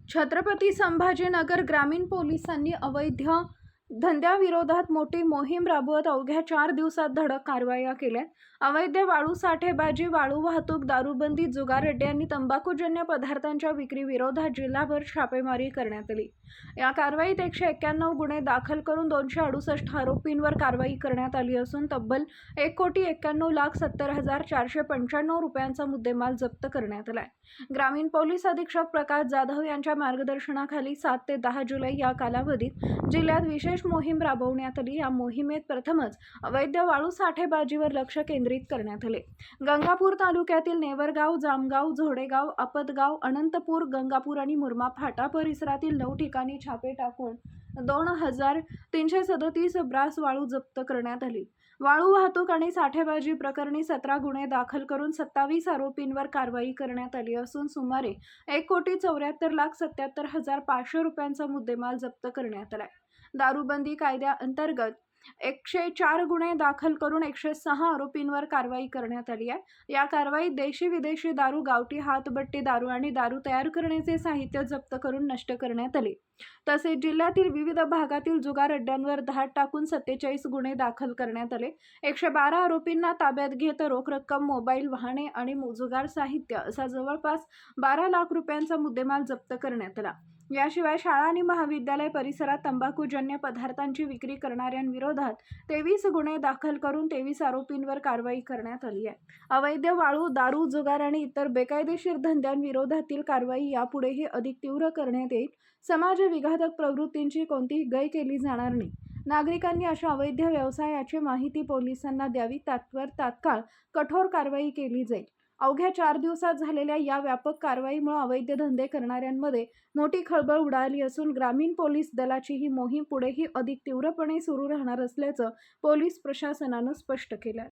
छत्रपती संभाजीनगर ग्रामीण पोलिसांनी अवैध धंद्याविरोधात मोठी मोहीम राबवत अवघ्या 4 दिवसात धडक कारवाया केल्या। अवैध वाळू साठेबाजी, वाळू वाहतूक, दारूबंदी, जुगार अड्डे तंबाखूजन्य पदार्थांच्या विक्री विरोधात जिल्हाभर छापेमारी करण्यात आली। या कारवाईत 191 गुन्हे दाखल करून 268 आरोपींवर कारवाई करण्यात आली असून तब्बल 1,91,70,495 रुपयांचा मुद्देमाल जप्त करण्यात आलाय। ग्रामीण पोलीस अधीक्षक प्रकाश जाधव यांच्या मार्गदर्शनाखाली 7 ते 10 जुलै या कालावधीत जिल्ह्यात विशेष मोहीम राबवण्यात आली। या मोहिमेत प्रथमच अवैध वाळू साठेबाजीवर लक्ष केंद्रित करण्यात आले। गंगापूर तालुक्यातील नेवरगाव, जामगाव, झोडेगाव, आपतगाव, अनंतपूर, गंगापूर आणि मुरमा फाटा परिसरातील 9 ठिकाणी छापे टाकून 2,337 ब्रास वाळू जप्त करण्यात आली। वाळू वाहतूक आणि साठेबाजी प्रकरणी 17 गुन्हे दाखल करून 27 आरोपींवर कारवाई करण्यात आली असून सुमारे 1,74,77,500 रुपयांचा मुद्देमाल जप्त करण्यात आलाय। दारूबंदी कायद्याअंतर्गत 104 गुन्हे दाखल करून 106 आरोपींवर कारवाई करण्यात आली आहे। या कारवाईत देशी विदेशी दारू, गावठी हातभट्टी दारू आणि दारू तयार करण्याचे साहित्य जप्त करून नष्ट करण्यात आले। तसेच जिल्ह्यातील विविध भागातील जुगार अड्ड्यांवर धाड टाकून 47 गुन्हे दाखल करण्यात आले। 112 आरोपींना ताब्यात घेत रोख रक्कम, मोबाईल, वाहने आणि जुगार साहित्य असा जवळपास 12 लाख रुपयांचा मुद्देमाल जप्त करण्यात आला। याशिवाय शाळा आणि महाविद्यालय परिसरात तंबाखूजन्य पदार्थांची विक्री करणाऱ्यांविरोधात 23 गुन्हे दाखल करून 23 आरोपींवर कारवाई करण्यात आली आहे। अवैध वाळू, दारू, जुगार आणि इतर बेकायदेशीर धंद्यांविरोधातील कारवाई यापुढेही अधिक तीव्र करण्यात येईल। समाज विघातक प्रवृत्तींची कोणतीही गय केली जाणार नाही। नागरिकांनी अशा अवैध व्यवसायाची माहिती पोलिसांना द्यावी, त्यावर तात्काळ कठोर कारवाई केली जाईल। अवघ्या 4 दिवसात झालेल्या या व्यापक कारवाईमुळे अवैध धंदे करणाऱ्यांमध्ये मोठी खळबळ उडाली असून ग्रामीण पोलीस दलाची ही मोहीम पुढेही अधिक तीव्रपणे सुरू राहणार असल्याचं पोलीस प्रशासनानं स्पष्ट केलं आहे।